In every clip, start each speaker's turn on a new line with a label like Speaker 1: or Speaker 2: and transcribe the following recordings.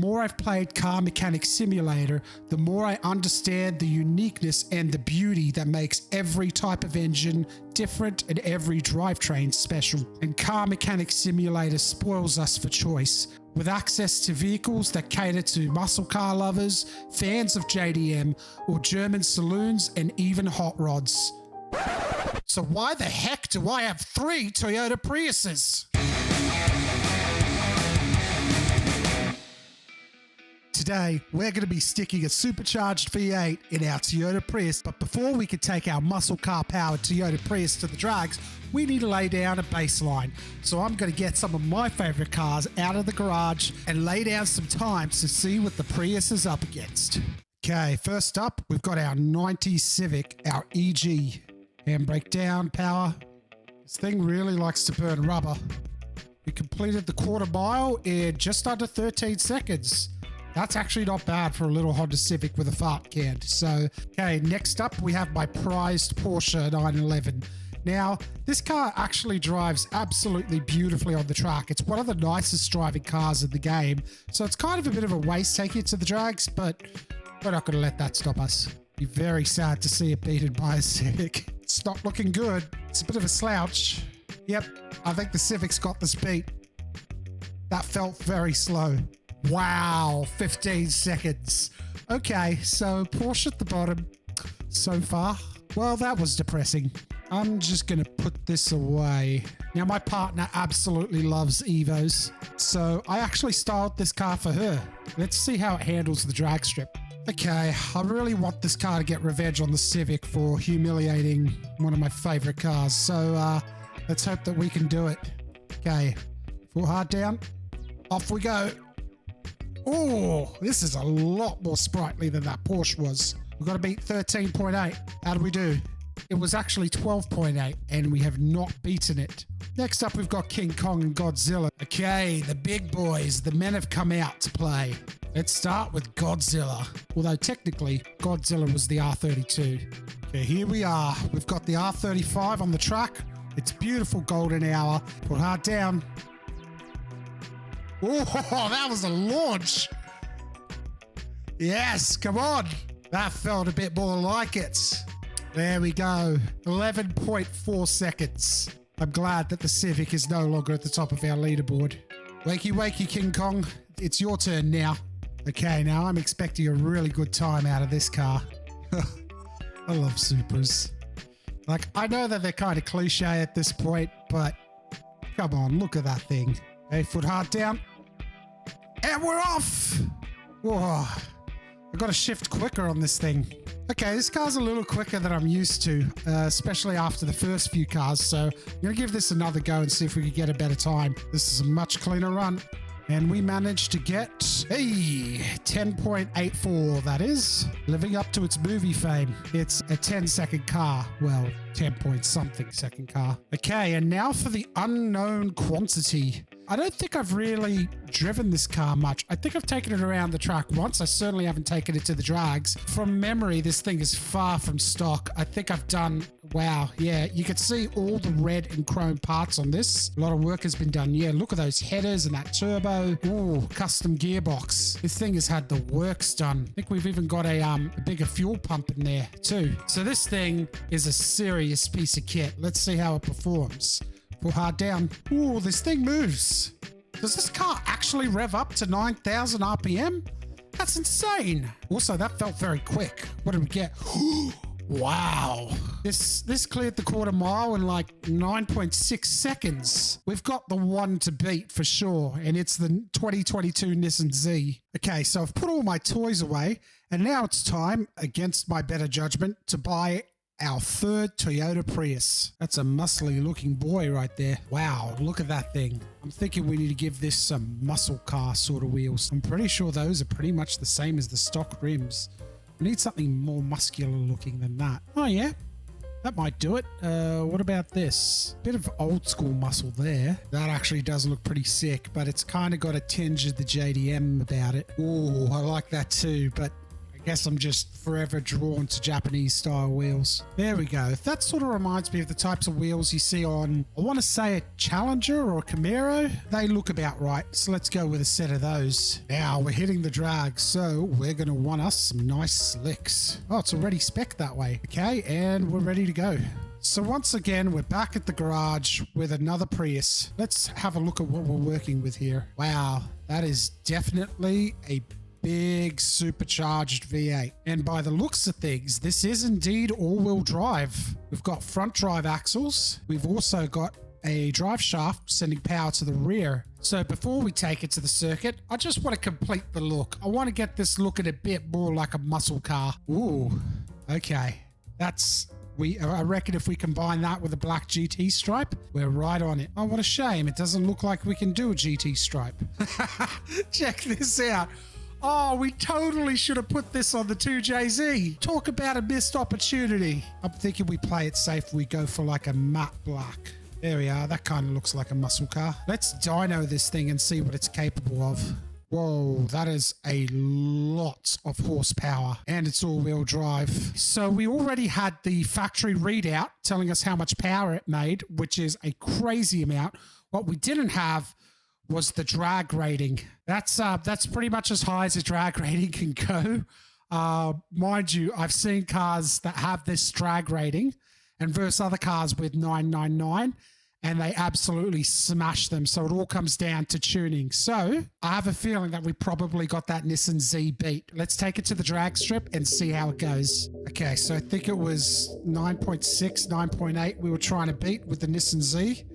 Speaker 1: more I've played Car Mechanic Simulator, the more I understand the uniqueness and the beauty that makes every type of engine different and every drivetrain special. And Car Mechanic Simulator spoils us for choice, with access to vehicles that cater to muscle car lovers, fans of JDM, or German saloons, and even hot rods. So why the heck do I have 3 Toyota Priuses? Today, we're going to be sticking a supercharged V8 in our Toyota Prius, but before we can take our muscle car powered Toyota Prius to the drags, we need to lay down a baseline. So I'm going to get some of my favorite cars out of the garage and lay down some times to see what the Prius is up against. Okay, first up, we've got our 90 Civic, our EG. Handbrake down, power. This thing really likes to burn rubber. We completed the quarter mile in just under 13 seconds. That's actually not bad for a little Honda Civic with a fart can. So, okay, next up we have my prized Porsche 911. Now, this car actually drives absolutely beautifully on the track. It's one of the nicest driving cars in the game. So it's kind of a bit of a waste taking it to the drags, but we're not going to let that stop us. Be very sad to see it beaten by a Civic. It's not looking good. It's a bit of a slouch. Yep, I think the Civic's got this beat. That felt very slow. Wow, 15 seconds. Okay, so Porsche at the bottom so far. Well, that was depressing. I'm just going to put this away. Now, my partner absolutely loves Evos, so I actually styled this car for her. Let's see how it handles the drag strip. Okay, I really want this car to get revenge on the Civic for humiliating one of my favorite cars, so let's hope that we can do it. Okay, full hard down. Off we go. Oh, this is a lot more sprightly than that Porsche was. We've got to beat 13.8. How do we do? It was actually 12.8, and we have not beaten it. Next up, we've got King Kong and Godzilla. Okay, the big boys, the men have come out to play. Let's start with Godzilla. Although technically, Godzilla was the R32. Okay, here we are. We've got the R35 on the track. It's beautiful golden hour. Put hard down. Oh, that was a launch. Yes, come on. That felt a bit more like it. There we go. 11.4 seconds. I'm glad that the Civic is no longer at the top of our leaderboard. Wakey, wakey, King Kong. It's your turn now. Okay, now I'm expecting a really good time out of this car. I love Supras. Like, I know that they're kind of cliche at this point, but come on, look at that thing. Hey, foot hard down. And we're off! Whoa. I've got to shift quicker on this thing. Okay, this car's a little quicker than I'm used to, especially after the first few cars, so I'm going to give this another go and see if we can get a better time. This is a much cleaner run. And we managed to get, hey, 10.84, that is. Living up to its movie fame. It's a 10-second car. Well, 10-point-something second car. Okay, and now for the unknown quantity. I don't think I've really driven this car much. I think I've taken it around the track once. I certainly haven't taken it to the drags. From memory, this thing is far from stock. I think I've done, wow, yeah, you can see all the red and chrome parts on this. A lot of work has been done. Yeah, look at those headers and that turbo. Ooh, custom gearbox. This thing has had the works done. I think we've even got a bigger fuel pump in there too. So this thing is a serious piece of kit. Let's see how it performs. Pull hard down. Ooh, this thing moves. Does this car actually rev up to 9,000 RPM? That's insane. Also, that felt very quick. What did we get? Wow. This cleared the quarter mile in like 9.6 seconds. We've got the one to beat for sure, and it's the 2022 Nissan Z. Okay, so I've put all my toys away, and now it's time, against my better judgment, to buy our third Toyota Prius. That's a muscly looking boy right there. Wow, look at that thing. I'm thinking we need to give this some muscle car sort of wheels. I'm pretty sure those are pretty much the same as the stock rims. We need something more muscular looking than that. Oh yeah, that might do it. What about this? Bit of old school muscle there. That actually does look pretty sick, but it's kind of got a tinge of the JDM about it. Ooh, I like that too, but Guess I'm just forever drawn to Japanese style wheels. There we go. That sort of reminds me of the types of wheels you see on, I want to say, a Challenger or a Camaro. They look about right, so let's go with a set of those. Now we're hitting the drag, so we're going to want us some nice slicks. Oh, it's already spec'd that way. Okay, and we're ready to go. So once again, we're back at the garage with another Prius. Let's have a look at what we're working with here. Wow, that is definitely a big supercharged V8. And by the looks of things, this is indeed all-wheel drive. We've got front drive axles. We've also got a drive shaft sending power to the rear. So before we take it to the circuit, I just want to complete the look. I want to get this looking a bit more like a muscle car. Ooh, okay. I reckon if we combine that with a black GT stripe, we're right on it. Oh, what a shame. It doesn't look like we can do a GT stripe. Check this out. Oh, we totally should have put this on the 2JZ. Talk about a missed opportunity. I'm thinking we play it safe. We go for like a matte black. There we are. That kind of looks like a muscle car. Let's dyno this thing and see what it's capable of. Whoa, that is a lot of horsepower, and it's all-wheel drive. So we already had the factory readout telling us how much power it made, which is a crazy amount. What we didn't have was the drag rating. That's pretty much as high as a drag rating can go. Mind you, I've seen cars that have this drag rating and versus other cars with 999. And they absolutely smash them. So it all comes down to tuning. So I have a feeling that we probably got that Nissan Z beat. Let's take it to the drag strip and see how it goes. Okay, so I think it was 9.6, 9.8 we were trying to beat with the Nissan Z.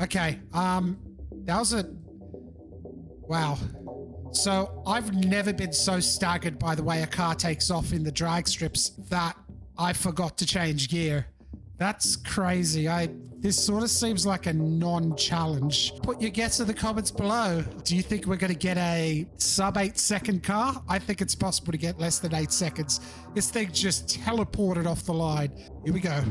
Speaker 1: Okay, that was wow. So I've never been so staggered by the way a car takes off in the drag strips that I forgot to change gear. That's crazy. This sort of seems like a non-challenge. Put your guess in the comments below. Do you think we're going to get a sub 8-second car? I think it's possible to get less than 8 seconds. This thing just teleported off the line. Here we go.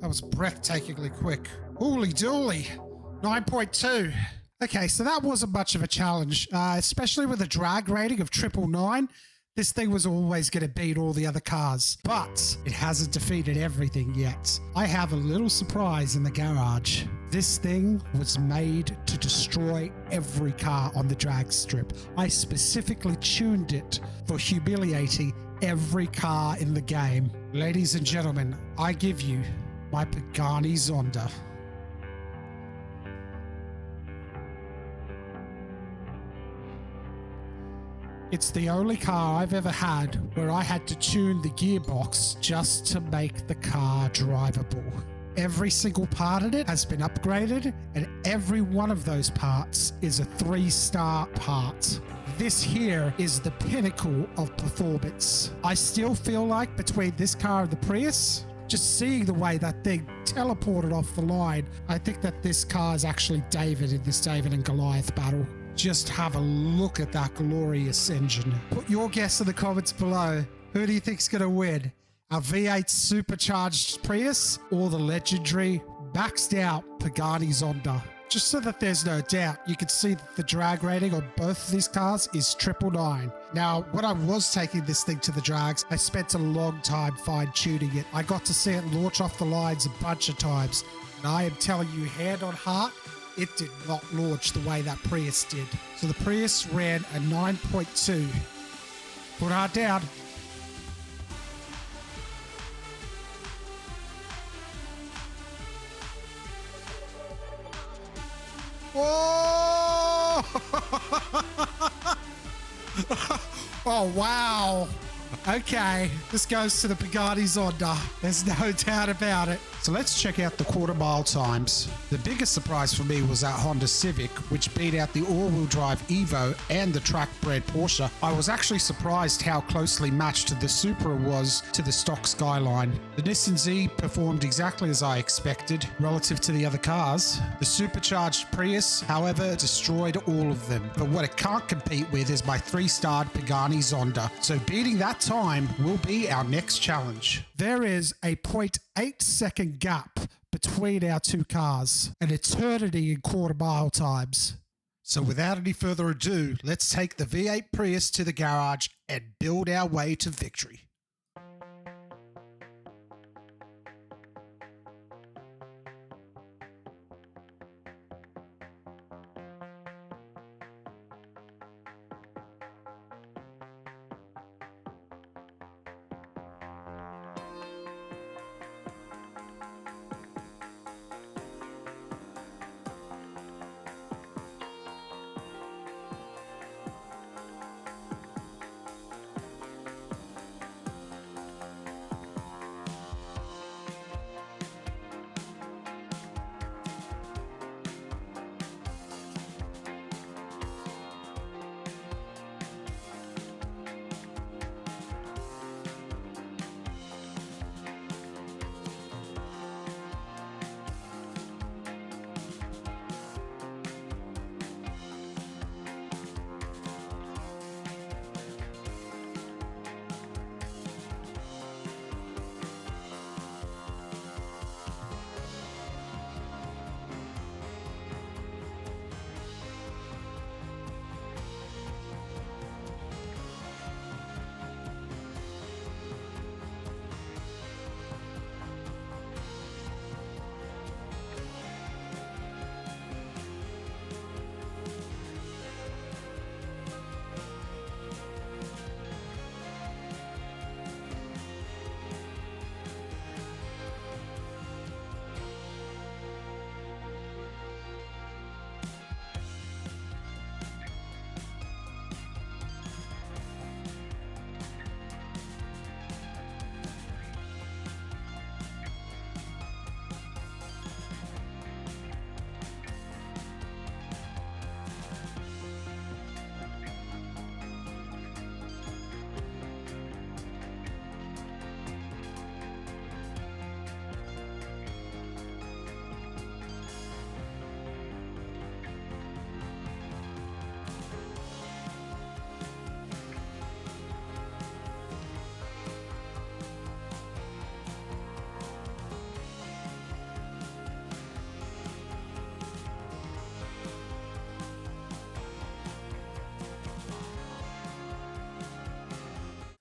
Speaker 1: That was breathtakingly quick. Holy dooly. 9.2. Okay, so that wasn't much of a challenge, especially with a drag rating of 999. This thing was always going to beat all the other cars, but it hasn't defeated everything yet. I have a little surprise in the garage. This thing was made to destroy every car on the drag strip. I specifically tuned it for humiliating every car in the game. Ladies and gentlemen, I give you my Pagani Zonda. It's the only car I've ever had where I had to tune the gearbox just to make the car drivable. Every single part of it has been upgraded, and every one of those parts is a 3-star part. This here is the pinnacle of performance. I still feel like between this car and the Prius, just seeing the way that thing teleported off the line, I think that this car is actually David in this David and Goliath battle. Just have a look at that glorious engine. Put your guess in the comments below. Who do you think's going to win? Our V8 supercharged Prius or the legendary maxed out Pagani Zonda? Just so that there's no doubt, you can see that the drag rating on both of these cars is 999. Now, when I was taking this thing to the drags, I spent a long time fine-tuning it. I got to see it launch off the lines a bunch of times. And I am telling you, hand on heart, it did not launch the way that Prius did. So the Prius ran a 9.2. Put hard down. Whoa! Oh, wow. Okay, this goes to the Pagani Zonda. There's no doubt about it. So let's check out the quarter-mile times. The biggest surprise for me was that Honda Civic, which beat out the all-wheel drive Evo and the track-bred Porsche. I was actually surprised how closely matched the Supra was to the stock Skyline. The Nissan Z performed exactly as I expected relative to the other cars. The supercharged Prius, however, destroyed all of them. But what it can't compete with is my 3-starred Pagani Zonda. So beating that time will be our next challenge. There is a 0.8 second gap between our two cars, an eternity in quarter mile times. So without any further ado, let's take the V8 Prius to the garage and build our way to victory.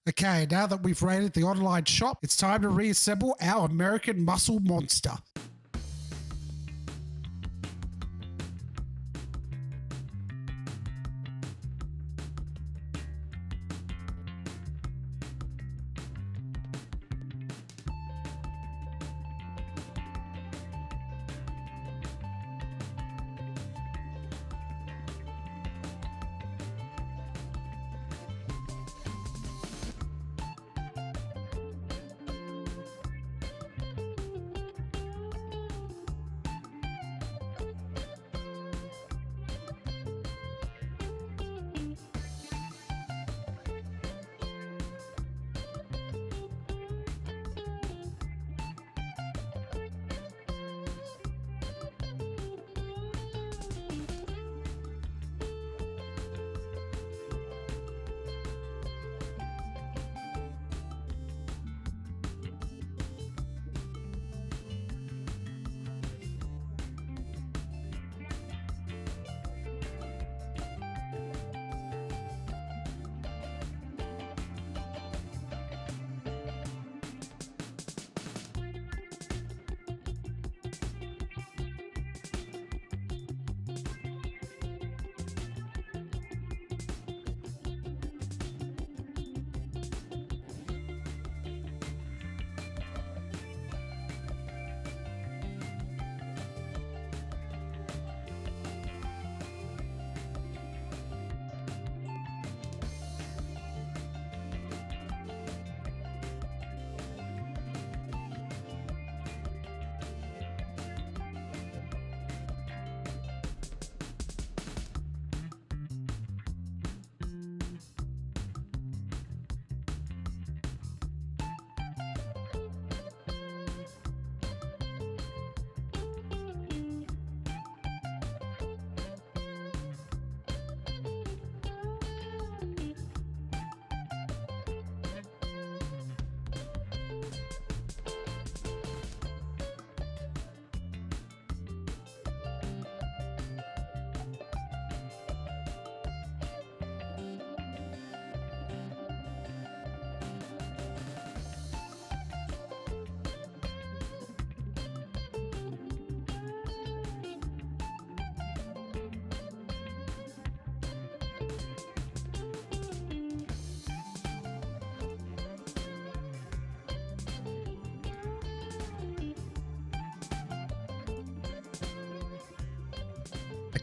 Speaker 1: Okay, now that we've raided the online shop, it's time to reassemble our American Muscle Monster.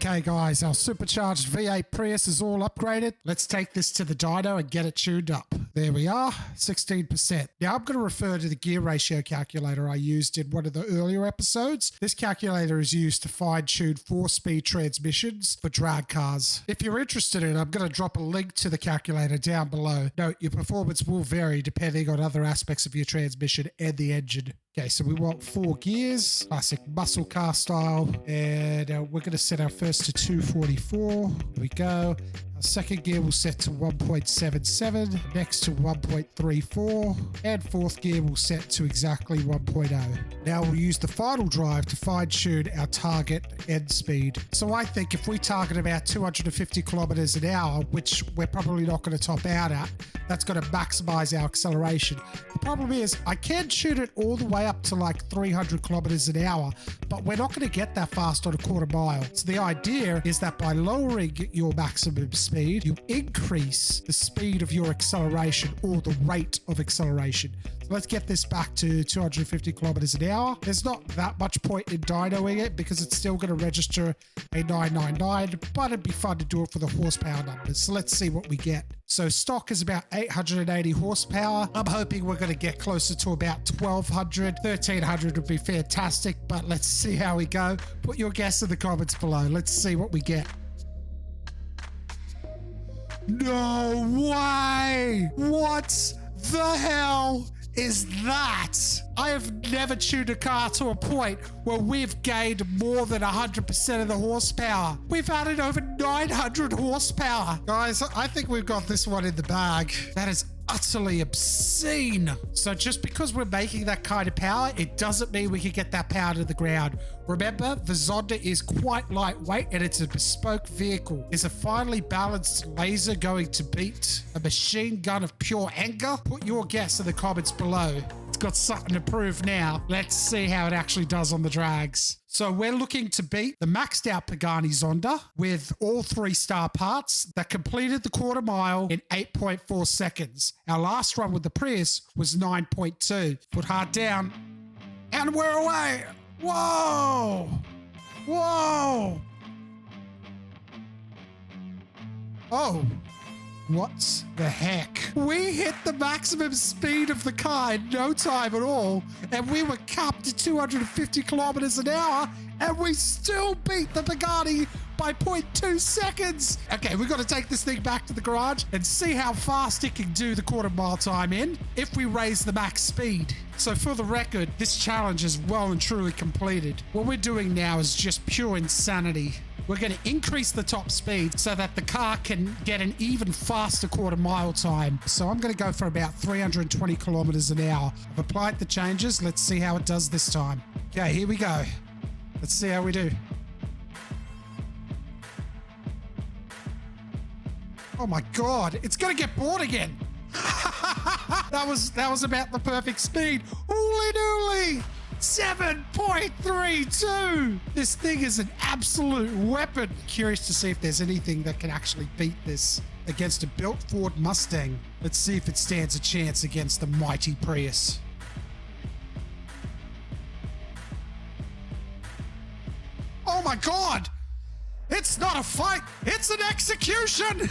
Speaker 1: Okay, guys, our supercharged V8 Prius is all upgraded. Let's take this to the dyno and get it tuned up. There we are, 16%. Now, I'm going to refer to the gear ratio calculator I used in one of the earlier episodes. This calculator is used to fine-tune 4-speed transmissions for drag cars. If you're interested in it, I'm going to drop a link to the calculator down below. Note, your performance will vary depending on other aspects of your transmission and the engine. Okay, so we want 4 gears, classic muscle car style, and we're going to set our first to 244. Here we go. Our second gear will set to 1.77, next to 1.34, and fourth gear will set to exactly 1.0. Now we'll use the final drive to fine-tune our target end speed. So I think if we target about 250 kilometers an hour, which we're probably not going to top out at, that's going to maximize our acceleration. The problem is I can tune it all the way up to like 300 kilometers an hour, but we're not going to get that fast on a quarter mile. So the idea is that by lowering your maximum speed, you increase the speed of your acceleration or the rate of acceleration. So let's get this back to 250 kilometers an hour. There's not that much point in dynoing it because it's still going to register a 999, but it'd be fun to do it for the horsepower numbers. So let's see what we get. So stock is about 880 horsepower. I'm hoping we're going to get closer to about 1200. 1300 would be fantastic, but let's see how we go. Put your guess in the comments below. Let's see what we get. No way! What the hell is that? I have never tuned a car to a point where we've gained more than 100% of the horsepower. We've added over 900 horsepower. Guys, I think we've got this one in the bag. That is utterly obscene. So just because we're making that kind of power, it doesn't mean we can get that power to the ground. Remember, the Zonda is quite lightweight and it's a bespoke vehicle. Is a finely balanced laser going to beat a machine gun of pure anger? Put your guess in the comments below. It's got something to prove now. Let's see how it actually does on the drags. So we're looking to beat the maxed out Pagani Zonda with all 3-star parts that completed the quarter mile in 8.4 seconds. Our last run with the Prius was 9.2. Put hard down and we're away. Whoa! Whoa! Oh. What the heck? We hit the maximum speed of the car in no time at all, and we were capped at 250 kilometers an hour, and we still beat the Pagani by 0.2 seconds. Okay, we've got to take this thing back to the garage and see how fast it can do the quarter mile time in if we raise the max speed. So for the record, this challenge is well and truly completed. What we're doing now is just pure insanity. We're going to increase the top speed so that the car can get an even faster quarter mile time. So I'm going to go for about 320 kilometers an hour. I've applied the changes. Let's see how it does this time. Okay, here we go. Let's see how we do. Oh my God, it's going to get bored again. That was about the perfect speed. Holy dooly. 7.32. This thing is an absolute weapon. Curious to see if there's anything that can actually beat this against a built Ford Mustang. Let's see if it stands a chance against the mighty Prius. Oh my God! It's not a fight, it's an execution!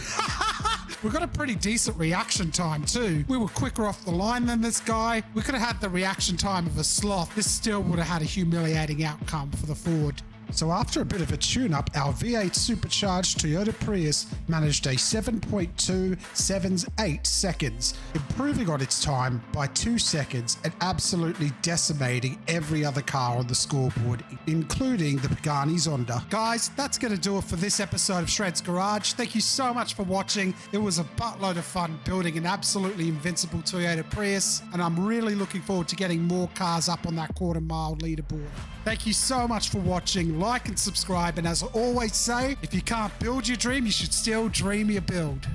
Speaker 1: We've got a pretty decent reaction time too. We were quicker off the line than this guy. We could have had the reaction time of a sloth. This still would have had a humiliating outcome for the Ford. So after a bit of a tune-up, our V8 supercharged Toyota Prius managed a 7.278 seconds, improving on its time by 2 seconds and absolutely decimating every other car on the scoreboard, including the Pagani Zonda. Guys, that's going to do it for this episode of Shred's Garage. Thank you so much for watching. It was a buttload of fun building an absolutely invincible Toyota Prius, and I'm really looking forward to getting more cars up on that quarter mile leaderboard. Thank you so much for watching. Like and subscribe, and as I always say, if you can't build your dream, you should still dream your build.